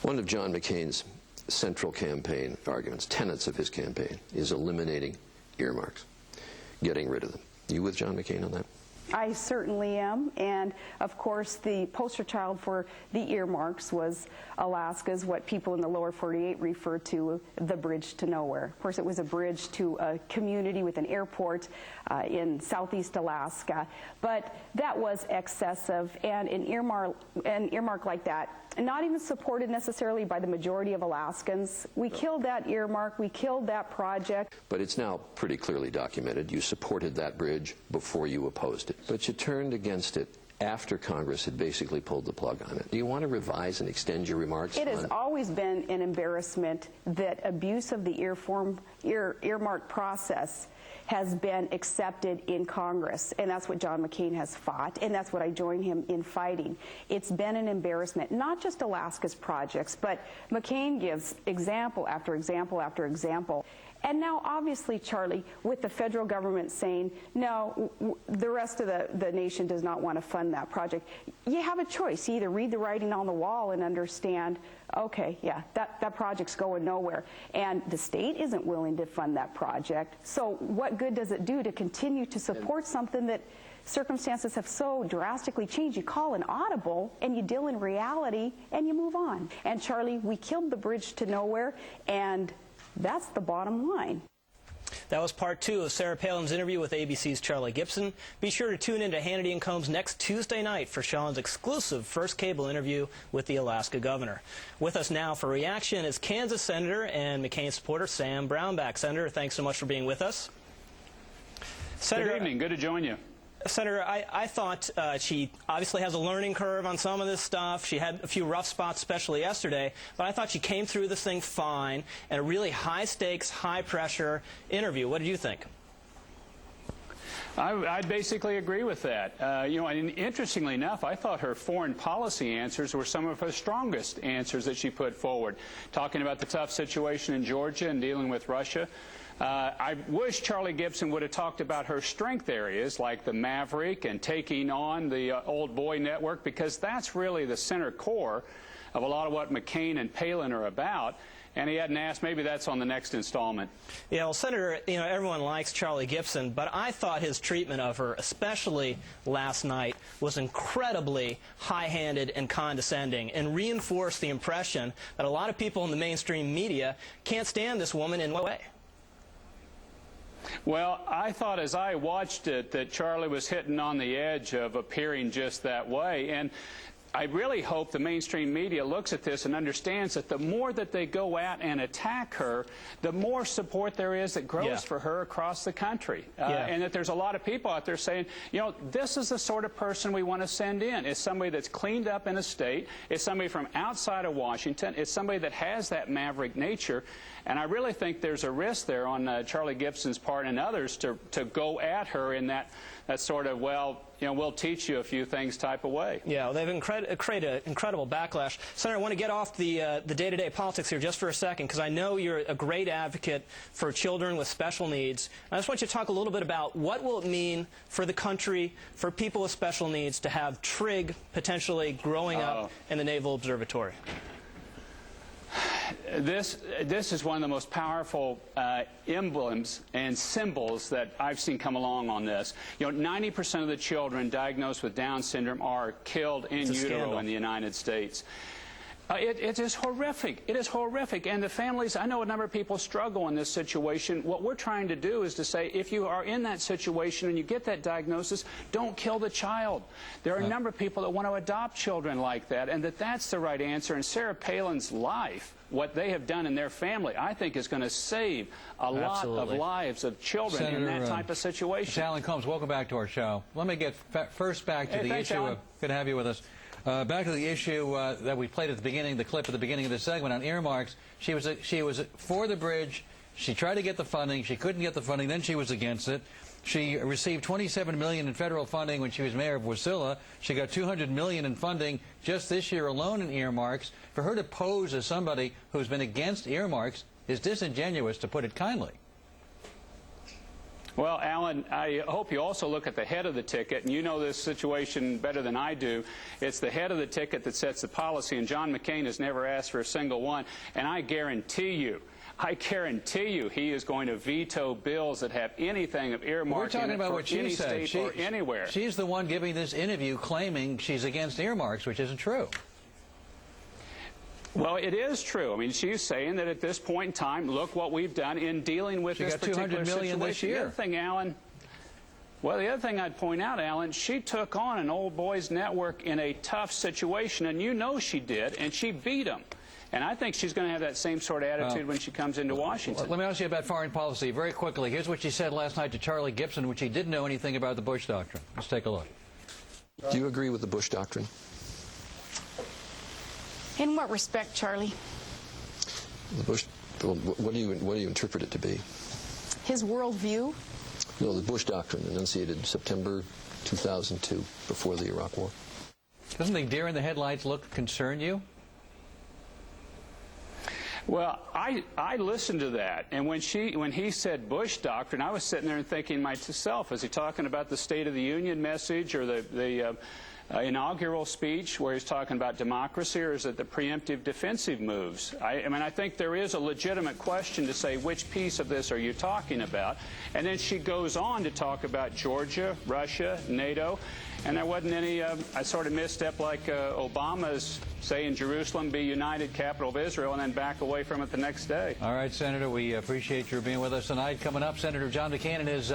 One of John McCain's central campaign arguments, tenets of his campaign, is eliminating earmarks, getting rid of them. You with John McCain on that? I certainly am, and of course the poster child for the earmarks was Alaska's, what people in the lower 48 refer to, the bridge to nowhere. Of course, it was a bridge to a community with an airport in southeast Alaska, but that was excessive, and an earmark like that, not even supported necessarily by the majority of Alaskans. We killed that earmark, we killed that project. But it's now pretty clearly documented. You supported that bridge before you opposed it. But you turned against it after Congress had basically pulled the plug on it. Do you want to revise and extend your remarks? It has always been an embarrassment that abuse of the earmark process has been accepted in Congress, and that's what John McCain has fought, and that's what I join him in fighting. It's been an embarrassment, not just Alaska's projects, but McCain gives example after example after example. And now, obviously, Charlie, with the federal government saying, no, the rest of the nation does not want to fund that project, you have a choice. You either read the writing on the wall and understand, okay, yeah, that project's going nowhere, and the state isn't willing to fund that project. So what good does it do to continue to support something that circumstances have so drastically changed? You call an audible, and you deal in reality, and you move on. And, Charlie, we killed the bridge to nowhere, and that's the bottom line. That was part 2 of Sarah Palin's interview with ABC's Charles Gibson. Be sure to tune in to Hannity and Colmes next Tuesday night for Sean's exclusive first cable interview with the Alaska governor. With us now for reaction is Kansas Senator and McCain supporter Sam Brownback. Senator, thanks so much for being with us. Senator, good evening. Good to join you. Senator, I thought she obviously has a learning curve on some of this stuff. She had a few rough spots, especially yesterday, but I thought she came through this thing fine in a really high-stakes, high-pressure interview. What did you think? I basically agree with that. And interestingly enough, I thought her foreign policy answers were some of her strongest answers that she put forward, talking about the tough situation in Georgia and dealing with Russia. I wish Charlie Gibson would have talked about her strength areas like the Maverick and taking on the old boy network, because that's really the center core of a lot of what McCain and Palin are about. And he hadn't asked. Maybe that's on the next installment. Yeah, well, Senator, everyone likes Charlie Gibson, but I thought his treatment of her, especially last night, was incredibly high-handed and condescending, and reinforced the impression that a lot of people in the mainstream media can't stand this woman in no way. Well, I thought as I watched it that Charlie was hitting on the edge of appearing just that way. And I really hope the mainstream media looks at this and understands that the more that they go at and attack her, the more support there is that grows for her across the country. And that there's a lot of people out there saying, this is the sort of person we want to send in. It's somebody that's cleaned up in a state. It's somebody from outside of Washington. It's somebody that has that maverick nature. And I really think there's a risk there on Charlie Gibson's part and others to go at her in that sort of, we'll teach you a few things type of way. Yeah, they've created an incredible backlash. Senator, I want to get off the day-to-day politics here just for a second, because I know you're a great advocate for children with special needs. I just want you to talk a little bit about what will it mean for the country, for people with special needs, to have Trig potentially growing up in the Naval Observatory. This is one of the most powerful emblems and symbols that I've seen come along on this. 90% of the children diagnosed with Down syndrome are killed in utero in the United States. It is horrific. It is horrific. And the families, I know a number of people struggle in this situation. What we're trying to do is to say, if you are in that situation and you get that diagnosis, don't kill the child. There are a number of people that want to adopt children like that, and that's the right answer. And Sarah Palin's life, what they have done in their family, I think is going to save a lot of lives of children in that type of situation. Alan Colmes, welcome back to our show. Let me get first back to the issue. Good to have you with us. Back to the issue that we played at the beginning, the clip at the beginning of the segment on earmarks. She was for the bridge. She tried to get the funding. She couldn't get the funding. Then she was against it. She received $27 million in federal funding when she was mayor of Wasilla. She got $200 million in funding just this year alone in earmarks. For her to pose as somebody who's been against earmarks is disingenuous, to put it kindly. Well, Alan, I hope you also look at the head of the ticket, and you know this situation better than I do. It's the head of the ticket that sets the policy, and John McCain has never asked for a single one. And I guarantee you he is going to veto bills that have anything of earmark We're talking in it about for what she any said. state or anywhere. She's the one giving this interview claiming she's against earmarks, which isn't true. Well, it is true. I mean, she's saying that at this point in time, look what we've done in dealing with this particular $200 million situation. this year. The other thing, Alan, well, the other thing I'd point out, Alan, she took on an old boys network in a tough situation, and you know she did, and she beat them. And I think she's going to have that same sort of attitude when she comes into Washington. Let me ask you about foreign policy very quickly. Here's what she said last night to Charlie Gibson, which he didn't know anything about the Bush Doctrine. Let's take a look. Do you agree with the Bush Doctrine? In what respect, Charlie? The Bush, well, what do you interpret it to be? His worldview? No, the Bush Doctrine, enunciated in September 2002, before the Iraq War. Doesn't the deer in the headlights look concern you? Well, I listened to that, and when he said Bush Doctrine, I was sitting there and thinking to myself, is he talking about the State of the Union message or the inaugural speech where he's talking about democracy, or is it the preemptive defensive moves? I mean, I think there is a legitimate question to say which piece of this are you talking about. And then she goes on to talk about Georgia, Russia, NATO, and there wasn't any, I sort of misstep like Obama's saying Jerusalem be united capital of Israel and then back away from it the next day. All right, Senator, we appreciate your being with us tonight. Coming up, Senator John McCain and his